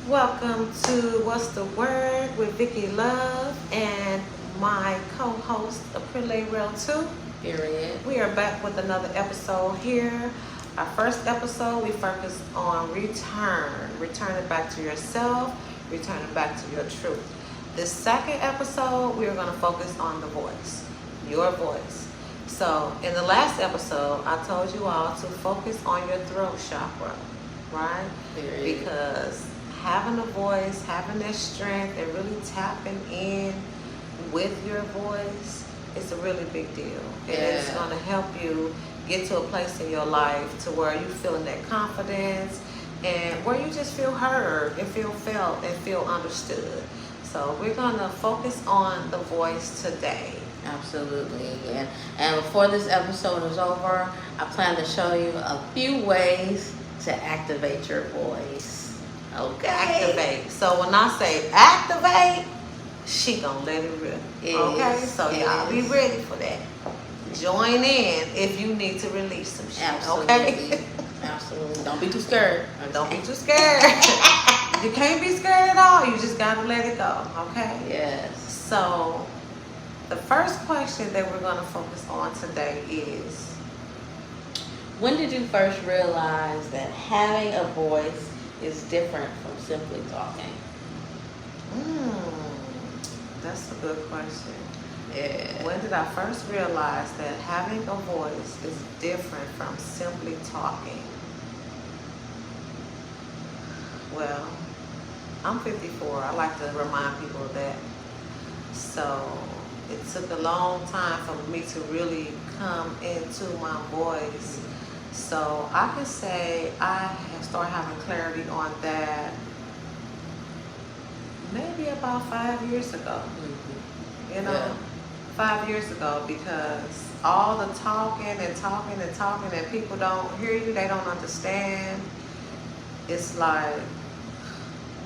Welcome to What's the Word with Vyccilove and my co-host Aprile Rail 2. Period. We are back with another episode here. Our first episode, we focused on returning back to yourself, returning back to your truth. This second episode, we are going to focus on the voice, your voice. So in the last episode, I told you all to focus on your throat chakra, right? Period. Because having a voice, having that strength, and really tapping in with your voice is a really big deal. And it's going to help you get to a place in your life to where you're feeling that confidence and where you just feel heard and feel felt and feel understood. So we're going to focus on the voice today. Absolutely. And before this episode is over, I plan to show you a few ways to activate your voice. Okay. Activate. So when I say activate, she gonna let it rip. Okay? So y'all be ready for that. Join in if you need to release some shit. Absolutely. Okay? Absolutely. Don't be too scared. Don't be too scared. You can't be scared at all. You just gotta let it go. Okay? Yes. So the first question that we're gonna focus on today is, when did you first realize that having a voice is different from simply talking? That's a good question. Yeah. When did I first realize that having a voice is different from simply talking? Well, I'm 54. I like to remind people of that. So it took a long time for me to really come into my voice. So I can say I have started having clarity on that maybe about 5 years ago. You know, 5 years ago, because all the talking and people don't hear you, they don't understand. It's like,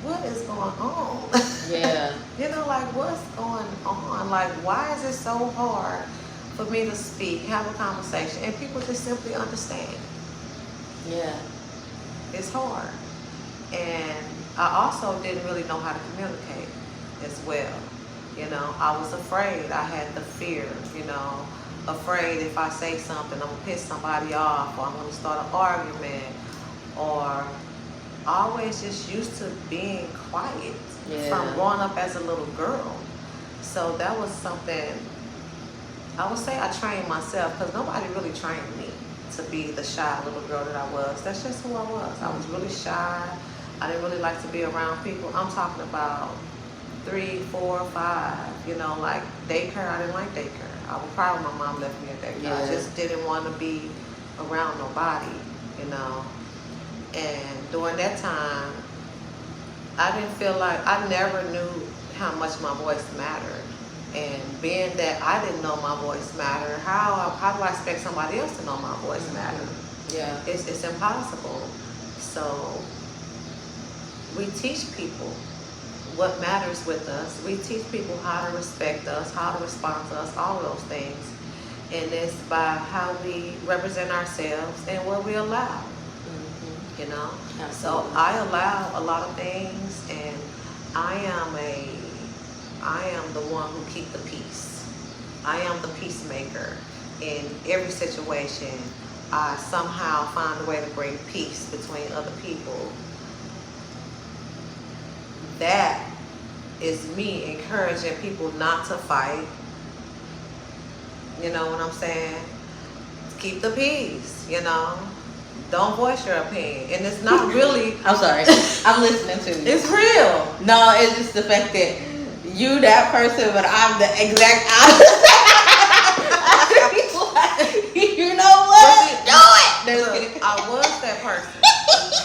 what is going on? Yeah. You know, like, what's going on? Like, why is it so hard for me to speak, have a conversation, and people just simply understand? Yeah. It's hard. And I also didn't really know how to communicate as well. You know, I was afraid. I had the fear, you know, afraid if I say something, I'm going to piss somebody off, or I'm going to start an argument, or always just used to being quiet from growing up as a little girl. So that was something, I would say I trained myself, because nobody really trained me to be the shy little girl that I was. That's just who I was. I was really shy. I didn't really like to be around people. I'm talking about 3, 4, 5, you know, like daycare. I didn't like daycare. I was proud when my mom left me at daycare. Yeah. I just didn't want to be around nobody, you know. And during that time, I didn't feel like, I never knew how much my voice mattered. And being that I didn't know my voice mattered, how do I expect somebody else to know my voice mattered? Yeah. It's impossible. So we teach people what matters with us. We teach people how to respect us, how to respond to us, all those things. And it's by how we represent ourselves and what we allow. You know? Absolutely. So I allow a lot of things, and I am the one who keep the peace. I am the peacemaker in every situation. I somehow find a way to bring peace between other people. That is me encouraging people not to fight. You know what I'm saying? Keep the peace, you know? Don't voice your opinion. And it's not really... I'm sorry. I'm listening to you. It's real. No, it's just the fact that you that person, but I'm the exact opposite. You know what? Do it! Look, I was that person.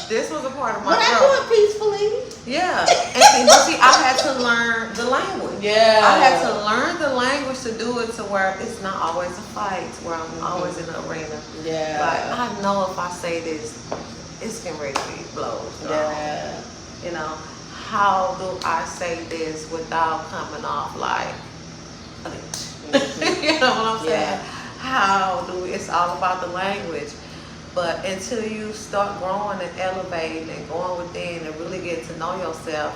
This was a part of my growth. I do it peacefully. Yeah. And see, I had to learn the language. Yeah. I had to learn the language to do it to where it's not always a fight, where I'm always in the arena. Yeah. Like, I know if I say this, it's getting ready to be blows. Yeah. You know, how do I say this without coming off like a bitch? You know what I'm saying? How do we, it's all about the language. But until you start growing and elevating and going within and really get to know yourself,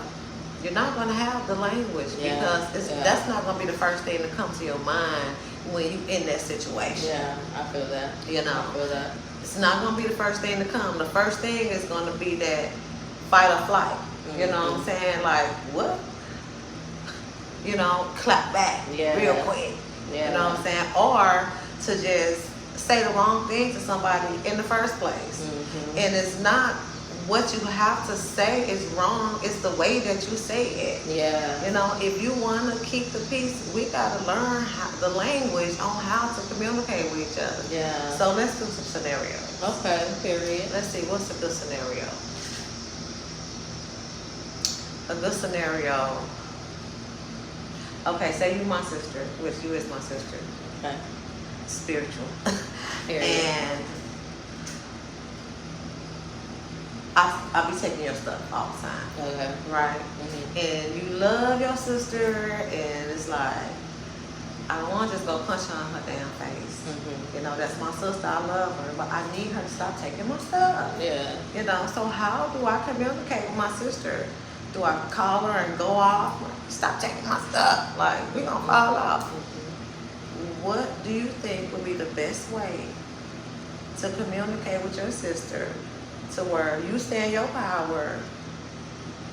you're not going to have the language because that's not going to be the first thing to come to your mind when you in that situation. Yeah, I feel that. You know, I feel that. It's not going to be the first thing to come. The first thing is going to be that fight or flight. Mm-hmm. You know what I'm saying? Like, what? You know, clap back real quick. Yeah. You know what I'm saying? Or to just say the wrong thing to somebody in the first place. Mm-hmm. And it's not what you have to say is wrong. It's the way that you say it. Yeah. You know, if you want to keep the peace, we got to learn the language on how to communicate with each other. Yeah. So let's do some scenarios. Okay, period. Let's see, what's a good scenario? A good scenario. Okay, say you my sister, which you is my sister. Okay. Spiritual. Period. And I'll be taking your stuff all the time. Okay. Right? Mm-hmm. And you love your sister, and it's like, I don't want to just go punch her on her damn face. Mm-hmm. You know, that's my sister, I love her, but I need her to stop taking my stuff. Yeah. You know, so how do I communicate with my sister? Do I call her and go off? Like, stop taking my stuff. Like, we gonna fall off. Mm-hmm. What do you think would be the best way to communicate with your sister to where you stay in your power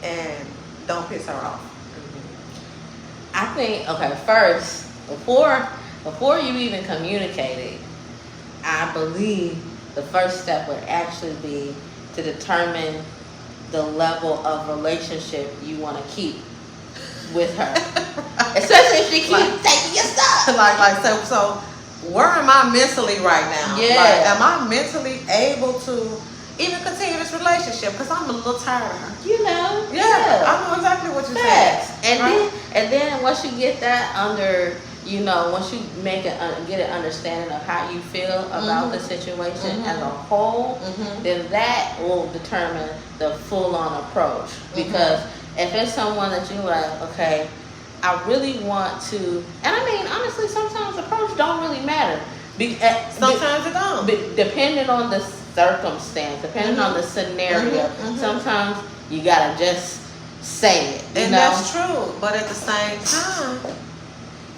and don't piss her off? Mm-hmm. I think, okay, first, before you even communicate it, I believe the first step would actually be to determine the level of relationship you want to keep with her. Especially if she keeps taking your stuff. So where am I mentally right now? Yeah. Like, am I mentally able to even continue this relationship? Because I'm a little tired of her. You know? Yeah. I know exactly what you're saying. And then once you get that under, you know, once you make get an understanding of how you feel about the situation as a whole, then that will determine the full-on approach. Because if it's someone that you like, okay, I really want to, and I mean, honestly, sometimes approach don't really matter. Sometimes it don't. Depending on the circumstance, depending on the scenario, sometimes you gotta just say it. And that's true. But at the same time,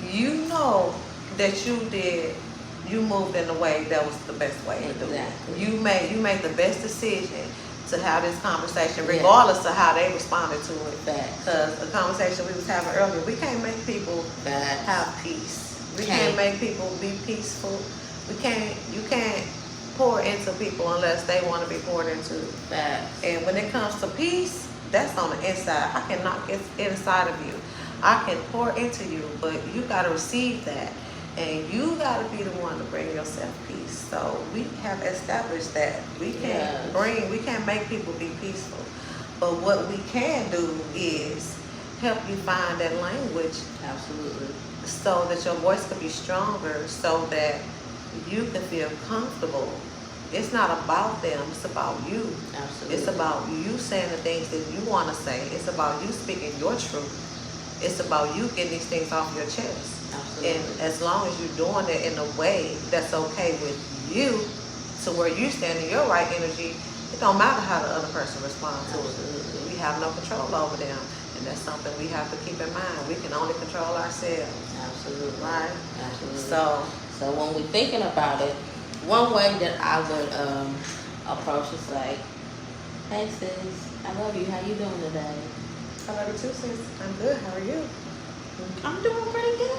you know that you moved in a way that was the best way to do it. You made the best decision to have this conversation, regardless of how they responded to it. Because the conversation we was having earlier, we can't make people have peace. We can't make people be peaceful. You can't pour into people unless they want to be poured into. And when it comes to peace, that's on the inside. I cannot get inside of you. I can pour into you, but you got to receive that. And you got to be the one to bring yourself peace. So we have established that we can't make people be peaceful. But what we can do is help you find that language. Absolutely. So that your voice can be stronger, so that you can feel comfortable. It's not about them, it's about you. Absolutely. It's about you saying the things that you want to say. It's about you speaking your truth. It's about you getting these things off your chest. Absolutely. And as long as you're doing it in a way that's okay with you, to where you stand in your right energy, it don't matter how the other person responds to it. We have no control over them. And that's something we have to keep in mind. We can only control ourselves. Absolutely. Right? Absolutely. So when we're thinking about it, one way that I would approach is like, hey sis, I love you. How you doing today? I love you too, sis. I'm good. How are you? I'm doing pretty good.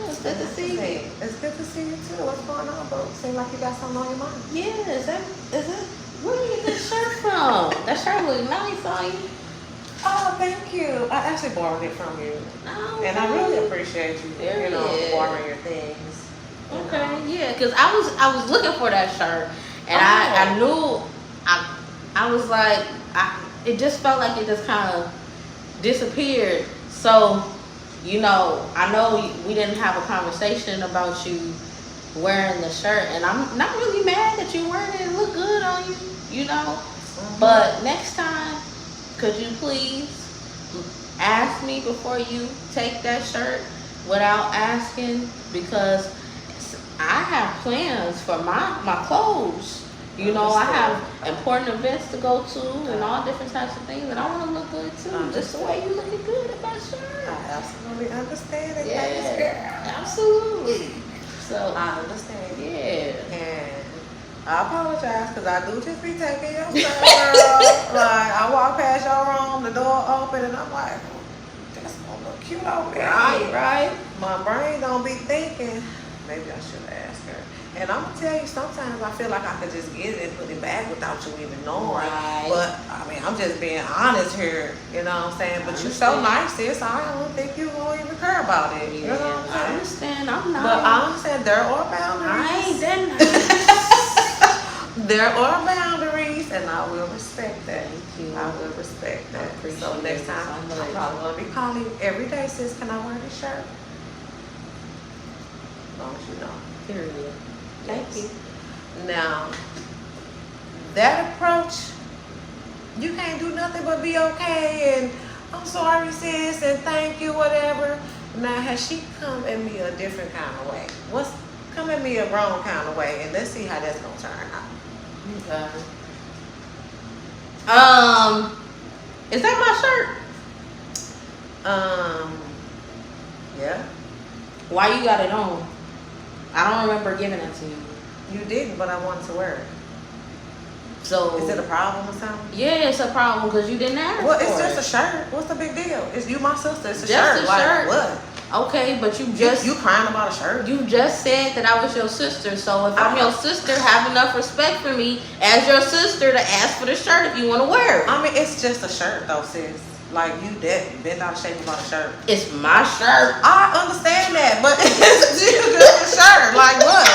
It's good to see you. It's good to see you too. What's going on, bro? Seems like you got something on your mind. Yeah, is that where did you get that shirt from? That shirt looks nice on you. Oh, thank you. I actually borrowed it from you. Oh, and I really appreciate you, borrowing your things. Okay, yeah, because I was looking for that shirt, and I knew I was like, it just felt like it just kind of disappeared. So, I know we didn't have a conversation about you wearing the shirt, and I'm not really mad that you wearing it. It look good on you, But next time, could you please ask me before you take that shirt without asking? Because I have plans for my clothes You know, I have important events to go to and all different types of things, and I want to look good too. Just the way you looking good in my shirt. I absolutely understand it. Yeah, absolutely. So I understand. Yeah. And I apologize because I do just be taking your stuff, girl. Like, I walk past your room, the door open, and I'm like, that's gonna look cute over there. Right. My brain don't be thinking, maybe I should ask her. And I'm gonna tell you, sometimes I feel like I could just get it and put it back without you even knowing. Right. But I mean, I'm just being honest here, you know what I'm saying? But you so nice, sis. I don't think you won't even care about it. You know what I'm saying? I understand. I'm not. But I understand there are boundaries. I ain't that nice. There are boundaries, and I will respect that. Thank you. I will respect that. appreciate So next it time, so I'm much. probably gonna be calling you every day, sis. Can I wear this shirt? As long as you know. Period. Thank Yes. you. Now, that approach, you can't do nothing but be okay and I'm sorry, sis, and thank you, whatever. Now, has she come at me a different kind of way? Come at me a wrong kind of way, and let's see how that's gonna turn out. Okay. Is that my shirt? Yeah. Why you got it on? I don't remember giving it to you. You didn't, but I wanted to wear it. So Is it a problem or something? yeah, it's a problem because you didn't ask Well, for it's it. just a shirt. What's the big deal? It's you, my sister. It's a Just shirt. a Like, shirt. what? Okay, but you just You crying about a shirt? you just said that I was your sister. So if I'm your sister, have enough respect for me as your sister to ask for the shirt if you want to wear it. I mean, it's just a shirt, though, sis. Like, you been out of shape about a shirt. It's my shirt. I understand that, but it's just a shirt. Like, what?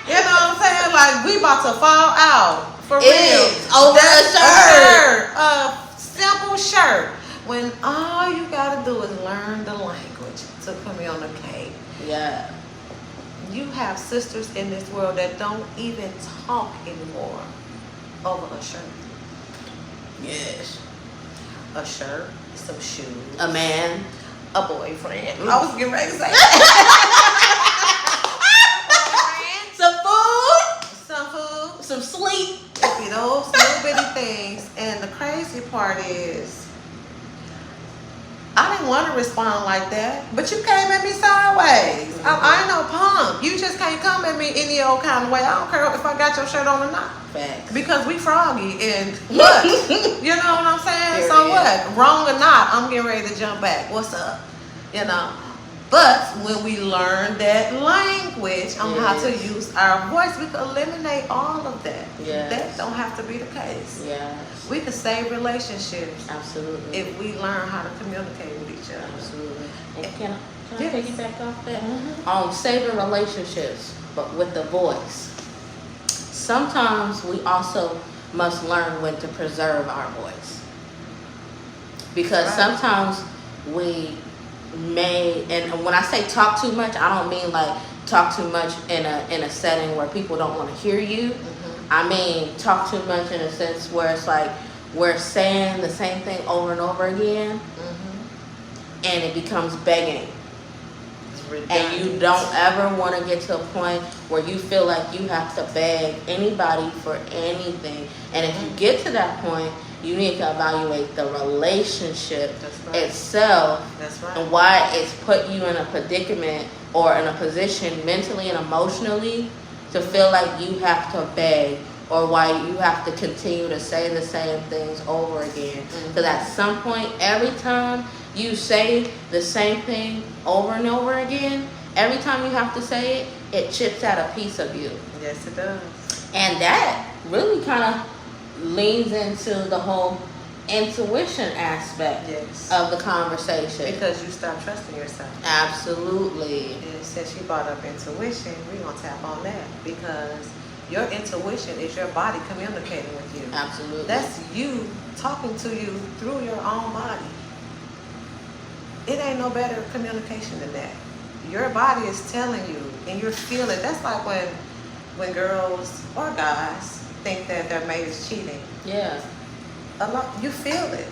You know what I'm saying? Like, we about to fall out. For real. It's over That's a shirt. A simple shirt. When all you gotta do is learn the language to put me on the cake. Yeah. You have sisters in this world that don't even talk anymore over a shirt. Yes. A shirt, some shoes, A man. a boyfriend. I was getting ready to say that. Some food. Some food. Some sleep. You know, those little bitty things. And the crazy part is, I didn't want to respond like that, but you came at me sideways. I ain't no punk. You just can't come at me any old kind of way. I don't care if I got your shirt on or not. Facts. Because we froggy and what? You know what I'm saying? So what? Wrong or not, I'm getting ready to jump back. What's up? You know? But when we learn that language on how to use our voice, we can eliminate all of that. Yes. That don't have to be the case. Yeah. We can save relationships Absolutely. if we learn how to communicate with each other. Absolutely. And can I Yes. piggyback off that? Mhm. Saving relationships, but with the voice. Sometimes we also must learn when to preserve our voice. Because Right. sometimes we may, and when I say talk too much, I don't mean like talk too much in a setting where people don't want to hear you. I mean talk too much in a sense where it's like we're saying the same thing over and over again, and it becomes begging. And you don't ever want to get to a point where you feel like you have to beg anybody for anything. And if you get to that point, you need to evaluate the relationship itself. That's right. And why it's put you in a predicament or in a position mentally and emotionally to feel like you have to beg, or why you have to continue to say the same things over again. Because at some point, every time you say the same thing over and over again, every time you have to say it, it chips at a piece of you. Yes, it does. And that really kind of leans into the whole intuition aspect of the conversation. Because you stop trusting yourself. Absolutely. And since you brought up intuition, we're going to tap on that. Because your intuition is your body communicating with you. Absolutely. That's you talking to you through your own body. It ain't no better communication than that. Your body is telling you, and you're feeling. That's like when girls or guys think that their mate is cheating. Yeah. A lot, you feel it.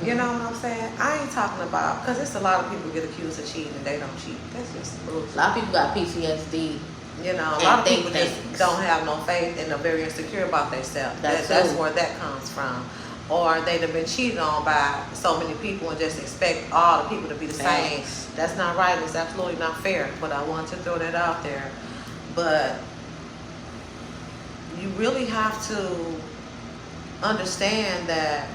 You know what I'm saying? I ain't talking about, because it's a lot of people get accused of cheating and they don't cheat. That's just bullshit. A lot of people got PTSD You know, a And lot of think people just things. don't have no faith and are very insecure about themselves. That's That's true. where that comes from. Or they've been cheated on by so many people and just expect all the people to be the same. Facts. That's not right. It's absolutely not fair. But I want to throw that out there. But you really have to understand that.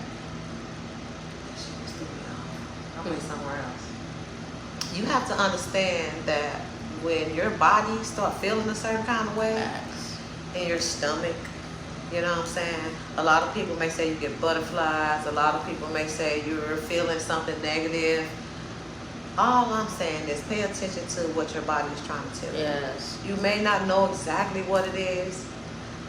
I went somewhere else. You have to understand that when your body start feeling a certain kind of way Facts. in your stomach, you know what I'm saying? A lot of people may say you get butterflies. A lot of people may say you're feeling something negative. All I'm saying is pay attention to what your body is trying to tell you. Yes. You may not know exactly what it is,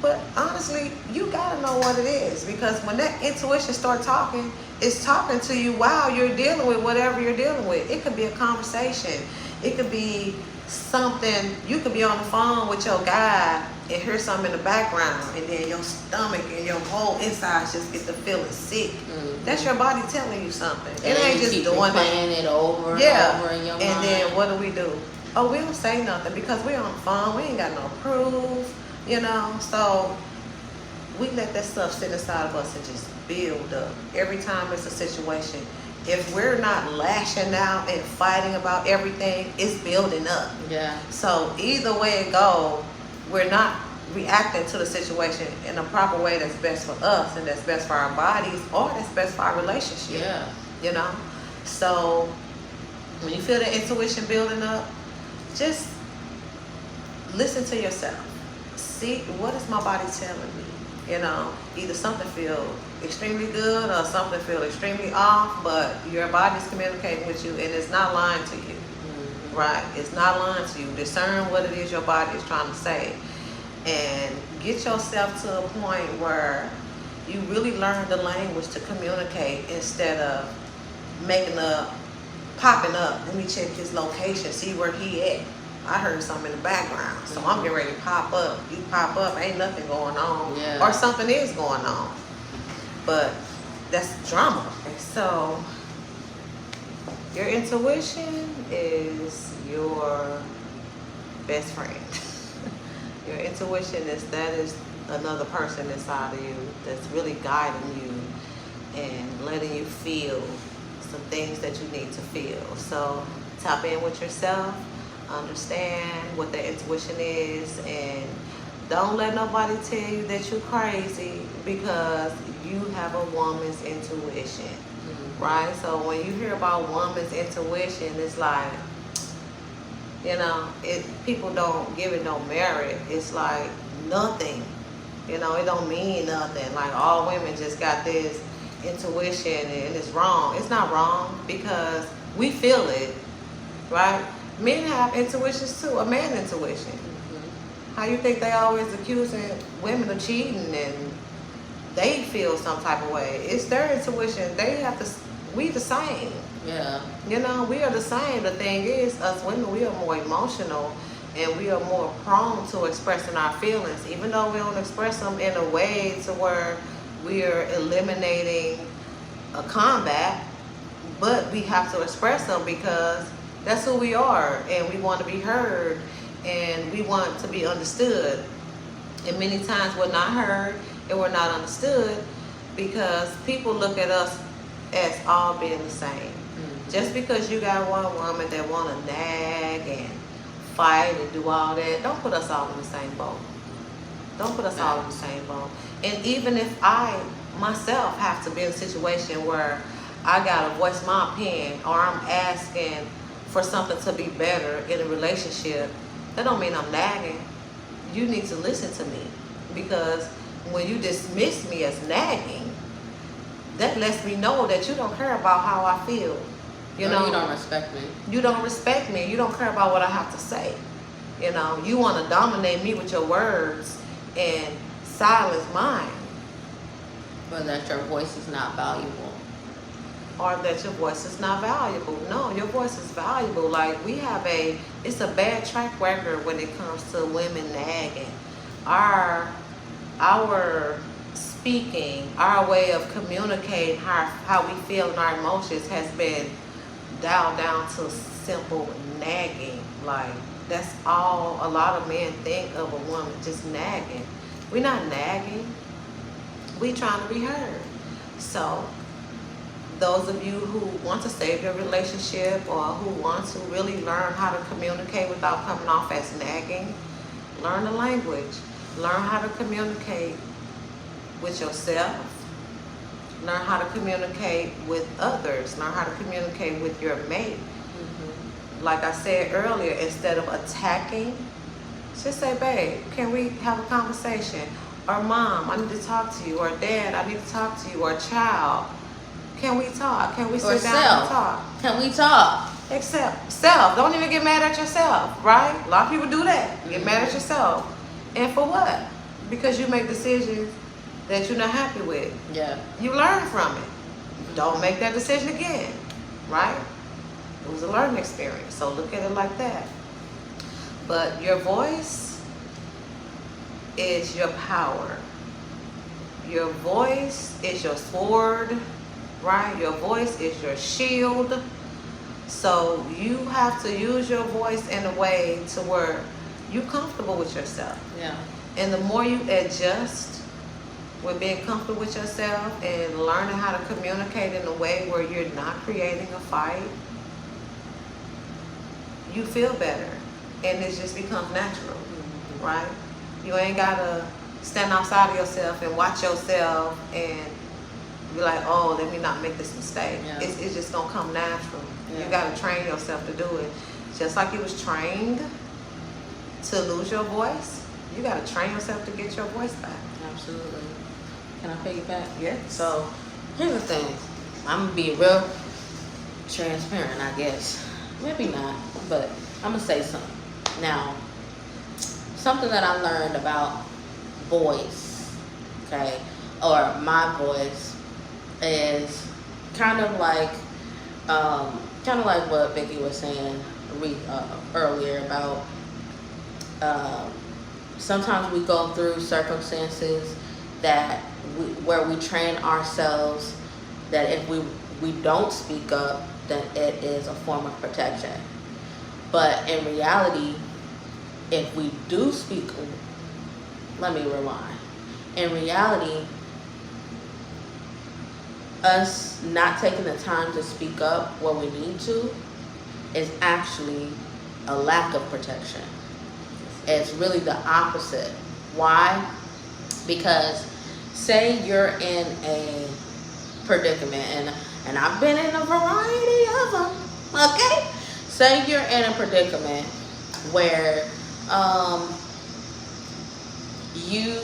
but honestly, you gotta know what it is, because when that intuition starts talking, it's talking to you while you're dealing with whatever you're dealing with. It could be a conversation. It could be something. You could be on the phone with your guy and hear something in the background, and then your stomach and your whole insides just get to feeling sick. Mm-hmm. That's your body telling you something. And it ain't just keep doing replaying it over yeah. and over in your And mind. then what do? Oh, we don't say nothing because we're on the phone. We ain't got no proof, you know. So we let that stuff sit inside of us and just build up. Every time it's a situation, if we're not lashing out and fighting about everything, it's building up. Yeah. So either way it go, we're not reacting to the situation in a proper way that's best for us and that's best for our bodies or that's best for our relationship. Yeah. You know? So when you feel the intuition building up, just listen to yourself. See, what is my body telling me? You know, either something feel extremely good or something feel extremely off, but your body's communicating with you and it's not lying to you. Mm-hmm. Right? It's not lying to you. Discern what it is your body is trying to say. And get yourself to a point where you really learn the language to communicate instead of popping up. Let me check his location, see where he at. I heard something in the background, so I'm getting ready to pop up. You pop up, ain't nothing going on. Yeah. Or something is going on. But that's drama. So your intuition is your best friend. Your intuition is another person inside of you that's really guiding you and letting you feel some things that you need to feel. So tap in with yourself, understand what the intuition is, and don't let nobody tell you that you're crazy because you have a woman's intuition. Mm-hmm. Right? So when you hear about woman's intuition, it's like, you know, people don't give it no merit. It's like nothing. You know, it don't mean nothing. Like all women just got this intuition and it's wrong. It's not wrong because we feel it, right? Men have intuitions too, a man intuition. Mm-hmm. How you think they always accusing women of cheating and they feel some type of way? It's their intuition. They have to, we the same. Yeah. You know, we are the same. The thing is, us women, we are more emotional and we are more prone to expressing our feelings, even though we don't express them in a way to where we are eliminating a combat, but we have to express them because that's who we are and we want to be heard and we want to be understood. And many times we're not heard and we're not understood because people look at us as all being the same. Mm-hmm. Just because you got one woman that want to nag and fight and do all that, don't put us all in the same boat. Don't put us all in the same boat. And even if I myself have to be in a situation where I gotta voice my opinion or I'm asking for something to be better in a relationship, that don't mean I'm nagging. You need to listen to me, because when you dismiss me as nagging, that lets me know that you don't care about how I feel. You know, you don't respect me. You don't respect me. You don't care about what I have to say. You know, you want to dominate me with your words and silence mine. Or that your voice is not valuable. Or that your voice is not valuable. No, your voice is valuable. Like, it's a bad track record when it comes to women nagging. Our speaking, our way of communicating how we feel and our emotions has been dialed down to simple nagging. Like, That's all a lot of men think of a woman, just nagging. We're not nagging. We trying to be heard. So those of you who want to save your relationship or who want to really learn how to communicate without coming off as nagging, learn the language. Learn how to communicate with yourself. Learn how to communicate with others. Learn how to communicate with your mate. Like I said earlier, instead of attacking, just say, babe, can we have a conversation? Or mom, I need to talk to you. Or dad, I need to talk to you. Or child, can we talk? Can we sit down and talk? Can we talk? Except self. Don't even get mad at yourself, right? A lot of people do that. Get mad at yourself. And for what? Because you make decisions that you're not happy with. Yeah. You learn from it. Don't make that decision again, right? It was a learning experience. So look at it like that. But your voice is your power. Your voice is your sword, right? Your voice is your shield. So you have to use your voice in a way to where you're comfortable with yourself. Yeah. And the more you adjust with being comfortable with yourself and learning how to communicate in a way where you're not creating a fight, you feel better. And it just becomes natural, right? You ain't gotta stand outside of yourself and watch yourself and be like, oh, let me not make this mistake. Yeah. It's just gonna come natural. Yeah. You gotta train yourself to do it. Just like you was trained to lose your voice, you gotta train yourself to get your voice back. Absolutely. Can I piggyback? Yes. So here's the thing. I'm gonna be real transparent, I guess. Maybe not, but I'm gonna say something. Now, something that I learned about voice, okay, or my voice, is kind of like what Vicky was saying earlier about sometimes we go through circumstances that where we train ourselves that if we don't speak up, then it is a form of protection. But in reality, if we do speak, let me rewind. In reality, us not taking the time to speak up where we need to is actually a lack of protection. It's really the opposite. Why? Because say you're in a predicament, and I've been in a variety of them, okay? Say you're in a predicament where you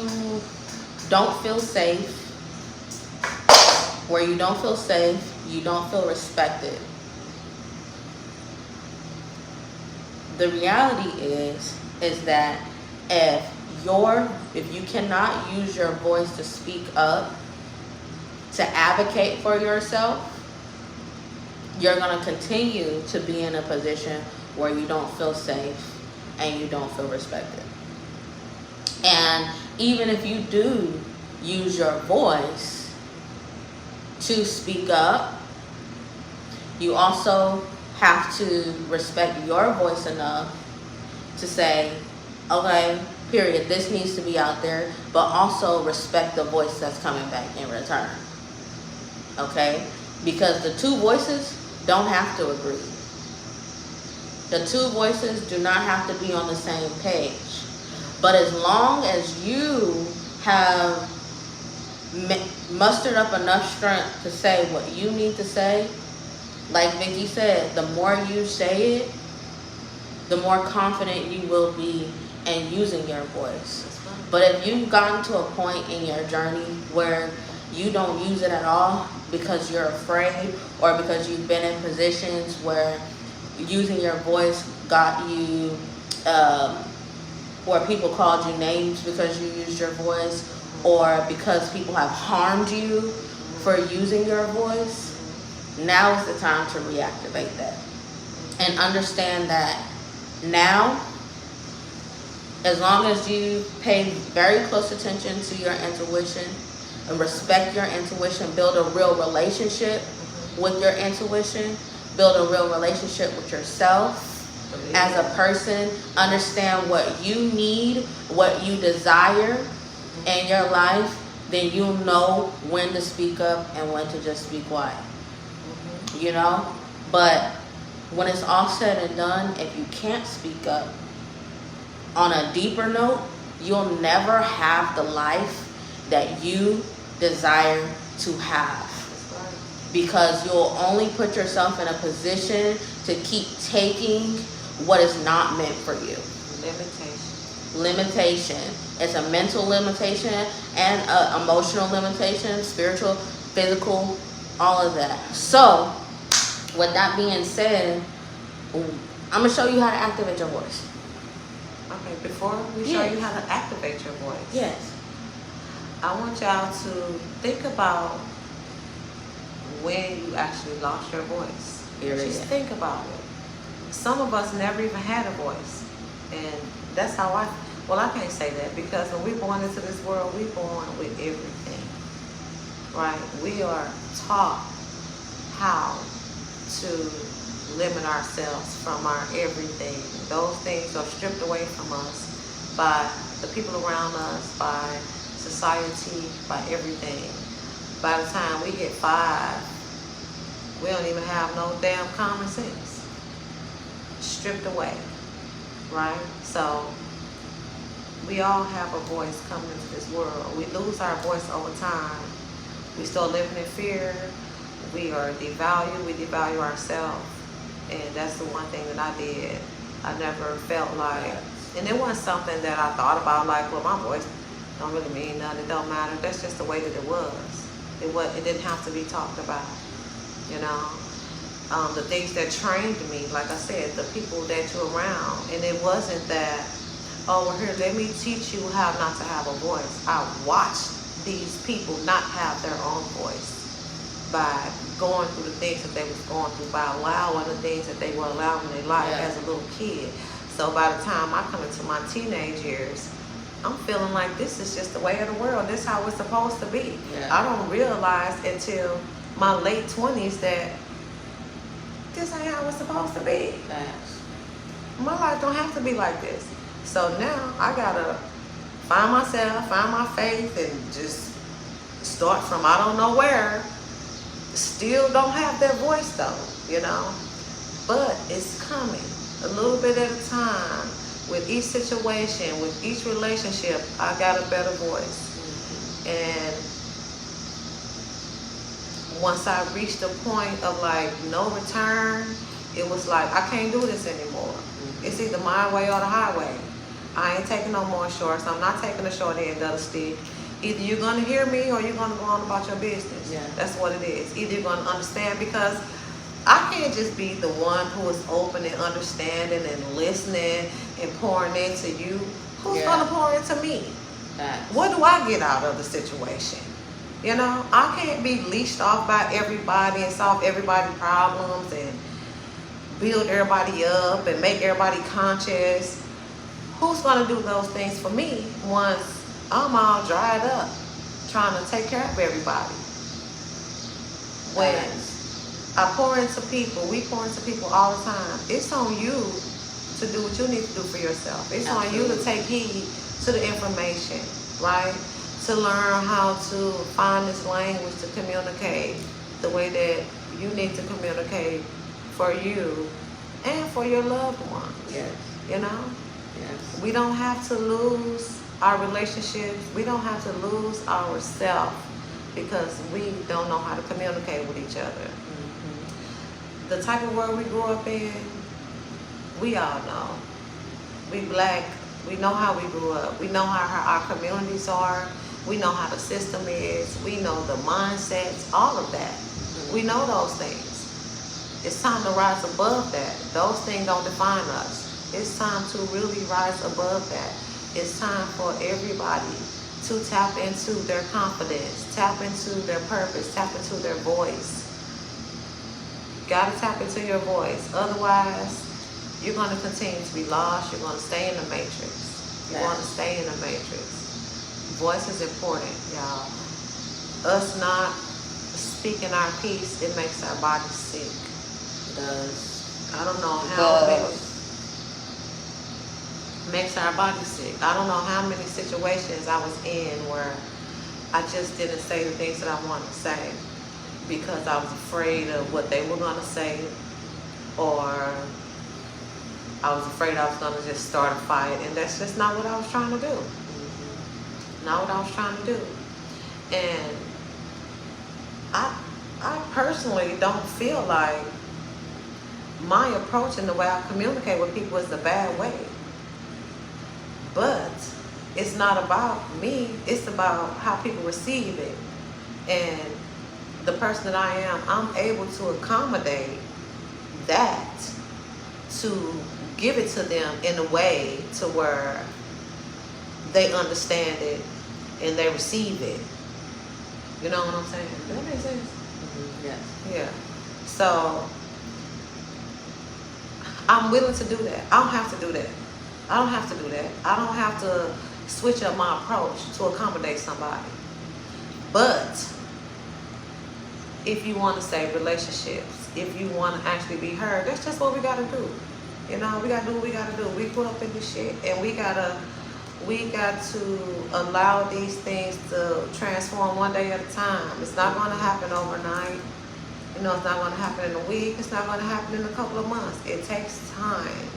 don't feel safe, you don't feel respected. The reality is that if you cannot use your voice to speak up, to advocate for yourself, you're going to continue to be in a position where you don't feel safe and you don't feel respected. And even if you do use your voice to speak up, you also have to respect your voice enough to say, okay, period, this needs to be out there, but also respect the voice that's coming back in return. Okay? Because the two voices don't have to agree. The two voices do not have to be on the same page. But as long as you have mustered up enough strength to say what you need to say, like Vicky said, the more you say it, the more confident you will be in using your voice. But if you've gotten to a point in your journey where you don't use it at all because you're afraid, or because you've been in positions where using your voice got you, or people called you names because you used your voice, or because people have harmed you for using your voice, now is the time to reactivate that. And understand that now, as long as you pay very close attention to your intuition and respect your intuition, build a real relationship with your intuition, build a real relationship with yourself, as a person, understand what you need, what you desire in your life, then you'll know when to speak up and when to just be quiet. You know? But when it's all said and done, if you can't speak up on a deeper note, you'll never have the life that you desire to have. Because you'll only put yourself in a position to keep taking what is not meant for you. Limitation. It's a mental limitation and an emotional limitation, spiritual, physical, all of that. So, with that being said, I'm going to show you how to activate your voice. Okay, before we show you how to activate your voice. Yes. I want y'all to think about when you actually lost your voice. Just think about it. Some of us never even had a voice. And that's how I can't say that, because when we're born into this world, we're born with everything. Right? We are taught how to limit ourselves from our everything. Those things are stripped away from us by the people around us, by society, by everything. By the time we hit 5, we don't even have no damn common sense. Stripped away, right? So we all have a voice coming into this world. We lose our voice over time. We start living in fear. We are devalued. We devalue ourselves. And that's the one thing that I did. I never felt like, and it wasn't something that I thought about like, well, my voice don't really mean nothing. It don't matter. That's just the way that it was. It didn't have to be talked about, you know. The things that trained me, like I said, the people that you're around. And it wasn't that, oh, well, here, let me teach you how not to have a voice. I watched these people not have their own voice by going through the things that they was going through, by allowing the things that they were allowing in their life as a little kid. So by the time I come into my teenage years, I'm feeling like this is just the way of the world. This is how it's supposed to be. Yeah. I don't realize until my late 20s that this ain't how it's supposed to be. Thanks. My life don't have to be like this. So now I gotta find myself, find my faith, and just start from I don't know where. Still don't have that voice though, you know. But it's coming a little bit at a time. With each situation, with each relationship, I got a better voice. And once I reached the point of like no return, it was like, I can't do this anymore. It's either my way or the highway. I ain't taking no more shorts. I'm not taking the short end of the stick. Either you're going to hear me or you're going to go on about your business. Yeah. That's what it is. Either you're going to understand, because I can't just be the one who is open and understanding and listening and pouring into you. Who's going to pour into me? What do I get out of the situation? You know, I can't be leashed off by everybody and solve everybody's problems and build everybody up and make everybody conscious. Who's going to do those things for me once I'm all dried up trying to take care of everybody? When I pour into people, we pour into people all the time. It's on you to do what you need to do for yourself. It's on you to take heed to the information, right? To learn how to find this language to communicate the way that you need to communicate for you and for your loved ones. Yes. You know? Yes. We don't have to lose our relationships. We don't have to lose ourselves because we don't know how to communicate with each other. Mm-hmm. The type of world we grew up in, we all know. We Black, we know how we grew up. We know how our communities are. We know how the system is. We know the mindsets, all of that. Mm-hmm. We know those things. It's time to rise above that. Those things don't define us. It's time to really rise above that. It's time for everybody to tap into their confidence, tap into their purpose, tap into their voice. You gotta tap into your voice. Otherwise, you're gonna continue to be lost. You're gonna stay in the matrix. You wanna stay in the matrix. Voice is important, y'all. Us not speaking our piece, it makes our body sick. It does. I don't know how makes our body sick. I don't know how many situations I was in where I just didn't say the things that I wanted to say because I was afraid of what they were going to say, or I was afraid I was going to just start a fight, and that's just not what I was trying to do. Not what I was trying to do. And I personally don't feel like my approach and the way I communicate with people is a bad way. But it's not about me, it's about how people receive it. And the person that I am, I'm able to accommodate that, to give it to them in a way to where they understand it and they receive it. You know what I'm saying? Does that make sense? Yes. Yeah. So I'm willing to do that. I don't have to do that. I don't have to do that. I don't have to switch up my approach to accommodate somebody. But if you want to save relationships, if you want to actually be heard, that's just what we got to do. You know, we got to do what we got to do. We put up in this shit, and we got to allow these things to transform one day at a time. It's not going to happen overnight. You know, it's not going to happen in a week. It's not going to happen in a couple of months. It takes time.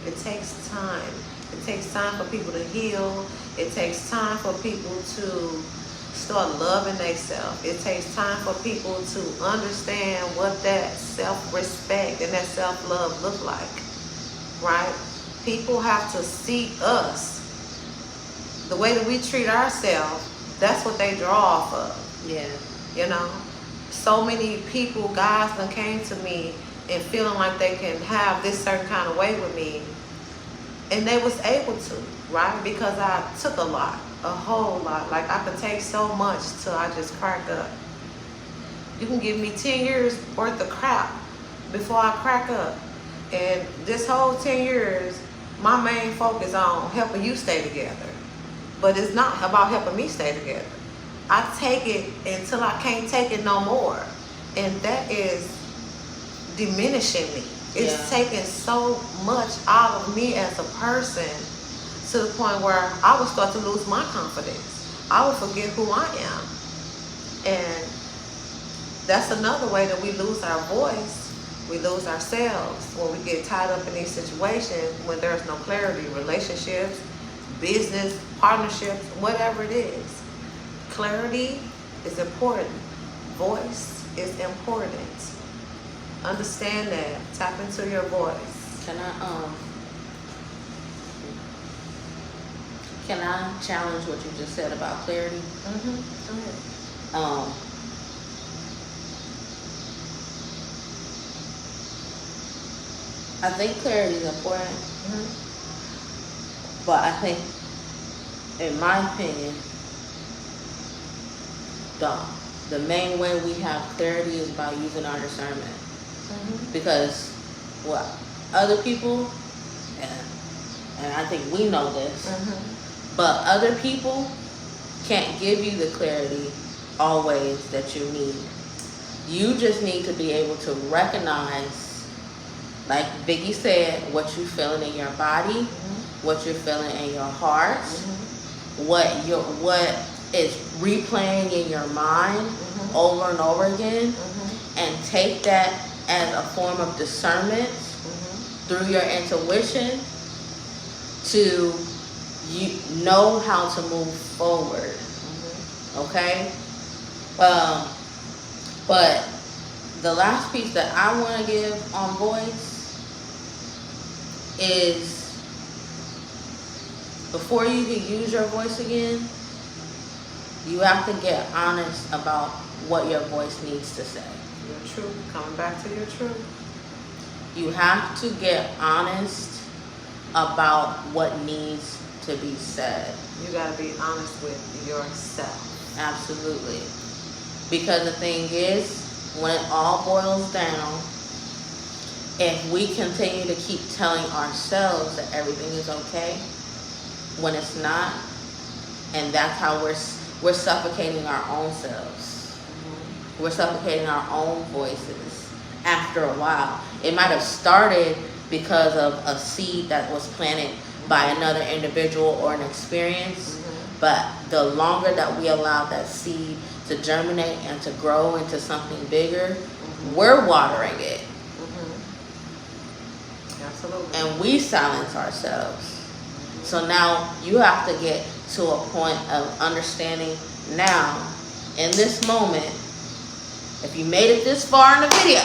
It takes time. It takes time for people to heal. It takes time for people to start loving themselves. It takes time for people to understand what that self-respect and that self-love look like, right? People have to see us. The way that we treat ourselves, that's what they draw off of. Yeah. You know? So many people, guys that came to me and feeling like they can have this certain kind of way with me, and they was able to, right? Because I took a lot, a whole lot. Like, I could take so much till I just crack up. You can give me 10 years worth of crap before I crack up. And this whole 10 years, my main focus on helping you stay together. But it's not about helping me stay together. I take it until I can't take it no more. And that is diminishing me. It's taking so much out of me as a person, to the point where I would start to lose my confidence. I would forget who I am. And that's another way that we lose our voice. We lose ourselves when we get tied up in these situations when there's no clarity. Relationships, business, partnerships, whatever it is. Clarity is important. Voice is important. Understand that. Tap into your voice. Can I challenge what you just said about clarity? Go ahead. I think clarity is important, but I think, in my opinion, the main way we have clarity is by using our discernment. Because what other people, and I think we know this, but other people can't give you the clarity always that you need. You just need to be able to recognize, like Vicky said, what you're feeling in your body, what you're feeling in your heart, what is replaying in your mind over and over again, and take that as a form of discernment through your intuition to know how to move forward. Okay? But the last piece that I want to give on voice is, before you can use your voice again, you have to get honest about what your voice needs to say. Your truth. Coming back to your truth. You have to get honest about what needs to be said. You got to be honest with yourself. Absolutely. Because the thing is, when it all boils down, if we continue to keep telling ourselves that everything is okay when it's not, and that's how we're suffocating our own selves. We're suffocating our own voices after a while. It might have started because of a seed that was planted by another individual or an experience. But the longer that we allow that seed to germinate and to grow into something bigger, we're watering it. Absolutely. And we silence ourselves. So now you have to get to a point of understanding now, in this moment, if you made it this far in the video,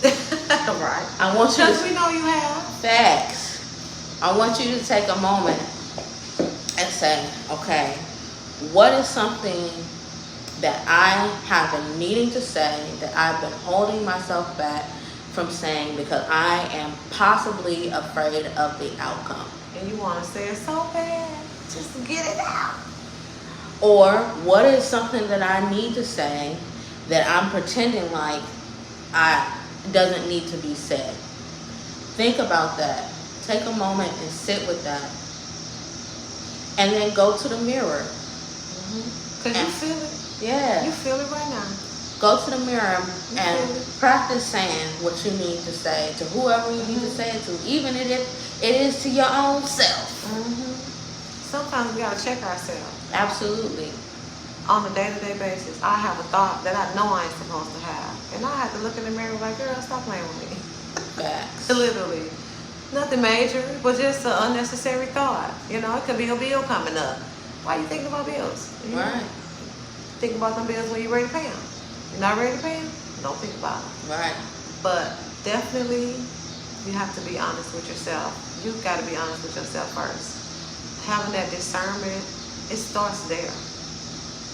right. I want you Because to, we know you have. facts. I want you to take a moment and say, okay, what is something that I have been needing to say, that I've been holding myself back from saying because I am possibly afraid of the outcome? And you want to say it so bad, just to get it out. Or what is something that I need to say that I'm pretending like I doesn't need to be said? Think about that. Take a moment and sit with that. And then go to the mirror. Because you feel it. Yeah. You feel it right now. Go to the mirror and practice saying what you need to say to whoever you need to say it to, even if it is to your own self. Sometimes we got to check ourselves. Absolutely. On a day-to-day basis, I have a thought that I know I ain't supposed to have. And I have to look in the mirror like, girl, stop playing with me. Facts. Literally. Nothing major, but just an unnecessary thought. You know, it could be a bill coming up. Why you thinking about bills? Right. Think about them bills when you're ready to pay them. You're not ready to pay them? Don't think about them. Right. But definitely, you have to be honest with yourself. You've got to be honest with yourself first. Having that discernment, it starts there.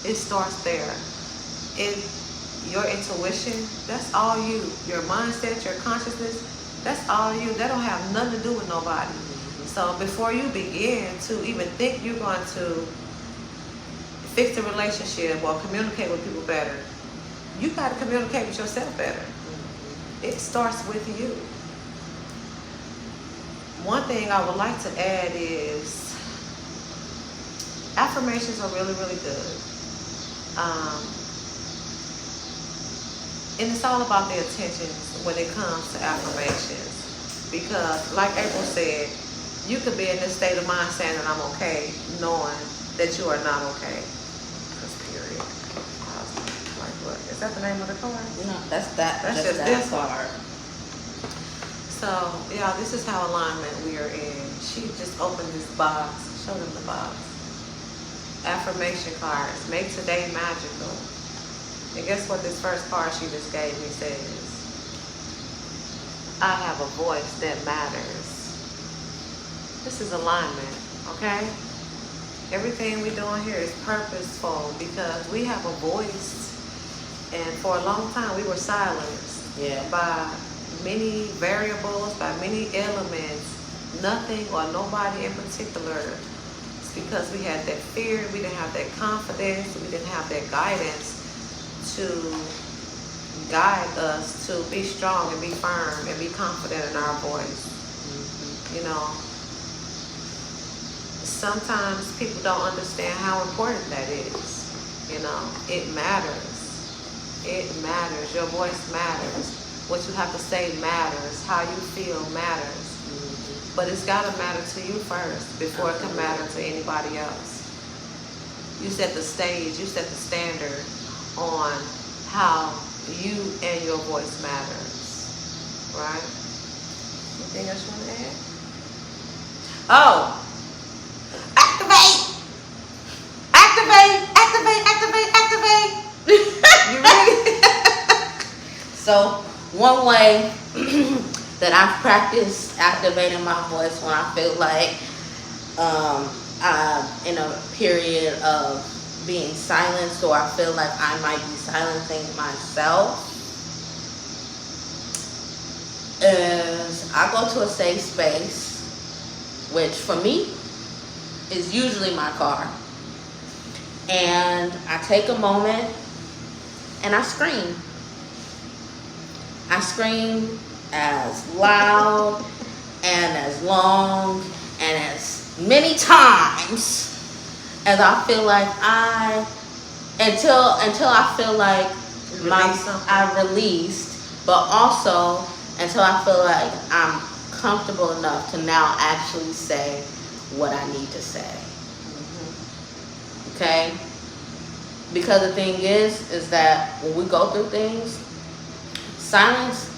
It starts there. Your intuition, that's all you. Your mindset, your consciousness, that's all you. That don't have nothing to do with nobody. So before you begin to even think you're going to fix the relationship or communicate with people better, you got to communicate with yourself better. It starts with you. One thing I would like to add is affirmations are really, really good. And it's all about the intentions when it comes to affirmations. Because like April said, you could be in this state of mind saying that I'm okay, knowing that you are not okay. Just period. Like what? Is that the name of the card? No, that's just that this card. So, yeah, this is how alignment we are in. She just opened this box. Show them the box. Affirmation cards. Make today magical. And guess what this first card she just gave me says? I have a voice that matters. This is alignment, okay? Everything we're doing here is purposeful because we have a voice. And for a long time, we were silenced by many variables, by many elements. Nothing or nobody in particular. It's because we had that fear, we didn't have that confidence, we didn't have that guidance to guide us to be strong and be firm and be confident in our voice. You know, sometimes people don't understand how important that is. You know, it matters. It matters. Your voice matters. What you have to say matters. How you feel matters. But it's got to matter to you first before it can matter to anybody else. You set the stage. You set the standard on how you and your voice matters. Right? Anything else you want to add? Oh! Activate! Activate! Activate! Activate! Activate! You ready? So one way that I've practiced activating my voice when I feel like I'm in a period of being silenced, or I feel like I might be silencing myself, is I go to a safe space, which for me is usually my car, and I take a moment and I scream. I scream as loud and as long and as many times as I feel like until I feel like I released, but also until I feel like I'm comfortable enough to now actually say what I need to say. Mm-hmm. Okay? Because the thing is that when we go through things, silence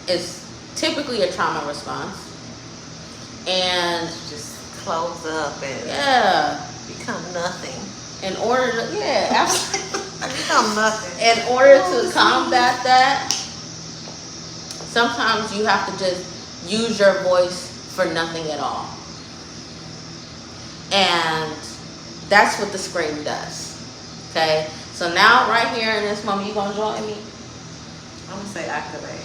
is typically a trauma response. And just close up and become nothing. In order to, absolutely. Become nothing. In order to combat that, sometimes you have to just use your voice for nothing at all. And that's what the scream does. Okay? So now, right here in this moment, you gonna join me? I'm gonna say activate.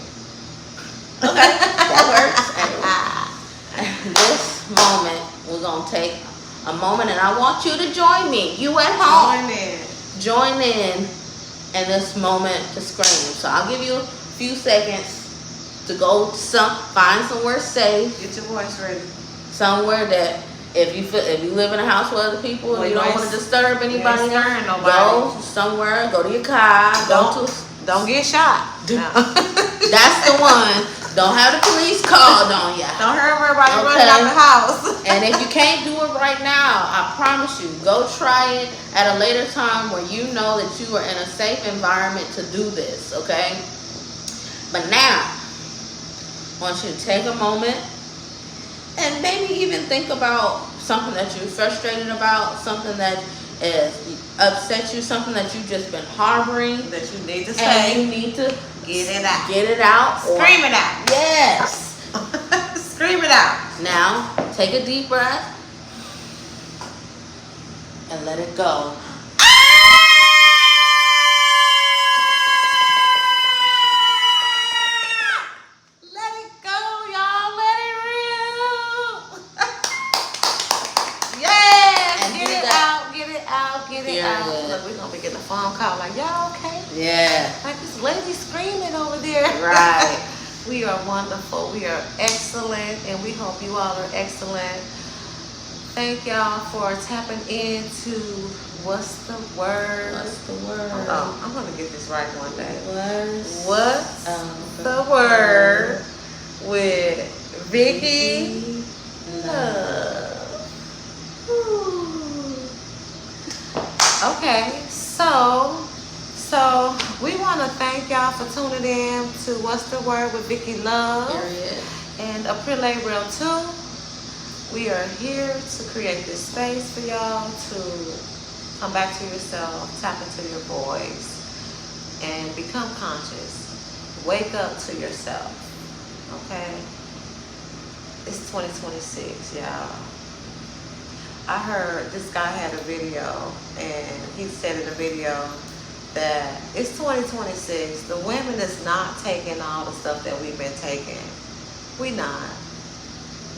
Okay, that works. In this moment, we're gonna take a moment, and I want you to join me. You at home. Join in this moment to scream. So I'll give you a few seconds to go find somewhere safe. Get your voice ready. Somewhere that if you live in a house with other people and you don't want to disturb anybody, go somewhere. Go to your car. Don't get shot. No. That's the one. Don't have the police called on you. Don't hurt everybody running out the house. And if you can't do it right now, I promise you, go try it at a later time where you know that you are in a safe environment to do this, okay? But now, I want you to take a moment and maybe even think about something that you're frustrated about, something that is upset you, something that you've just been harboring. That you need to say. And you need to get it out. Get it out. Scream it out. Yes. Scream it out. Now, take a deep breath and let it go. Let it go, y'all. Let it rip. Yes. And get it out. Get it out. Get it out. Look, we're going to be getting a phone call like, y'all okay? Yeah. Like this lady screaming over there. Right. We are wonderful. We are excellent. And we hope you all are excellent. Thank y'all for tapping into What's the Word? What's the Word? Oh, I'm going to get this right one day. What's the Word with Vyccilove. Okay, so we want to thank y'all for tuning in to What's the Word with Vyccilove and Aprile Real 2. We are here to create this space for y'all to come back to yourself, tap into your voice, and become conscious. Wake up to yourself, okay? It's 2026, y'all. I heard this guy had a video, and he said in the video that it's 2026. The women is not taking all the stuff that we've been taking. We not.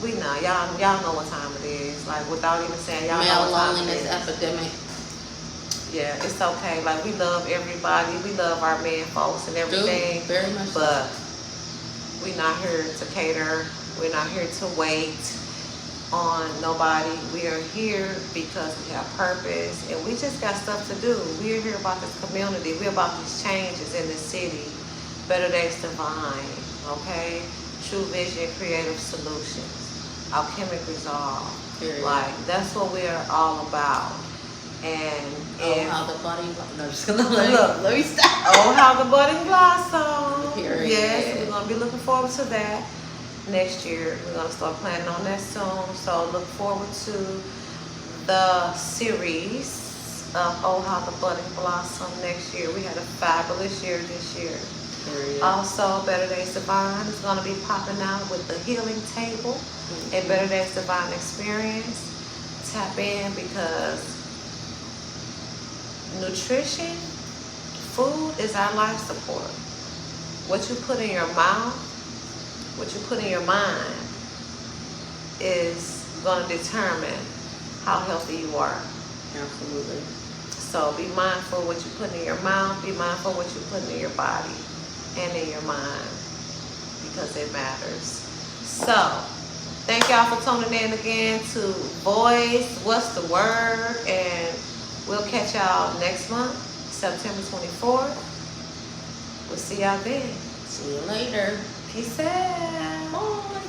Y'all know what time it is. Like, without even saying, y'all know what time it is. Male loneliness epidemic. Yeah, it's okay. Like, we love everybody. We love our men folks and everything. Very much. But we're not here to cater. We're not here to wait on nobody. We are here because we have purpose, and we just got stuff to do. We're here about this community. We're about these changes in the city. Better Days Divine, okay? True Vision Creative Solutions. Alchemic Resolve. Period. Like, that's what we are all about. And how the body, no, just gonna let me stop. Oh, how the budding blossom. Period. Yes, we're gonna be looking forward to that next year. We're gonna start planning on that soon. So look forward to the series of Oh How the Budding Blossom next year. We had a fabulous year this year. Period. Also, Better Days Divine is gonna be popping out with the healing table and Better Days Divine Experience. Tap in because nutrition, food is our life support. What you put in your mouth, what you put in your mind is going to determine how healthy you are. Absolutely. So be mindful what you put in your mouth, be mindful what you put in your body and in your mind, because it matters. So thank y'all for tuning in again to Voice, What's the Word, and we'll catch y'all next month, September 24th. We'll see y'all then. See you later. Peace out. Bye.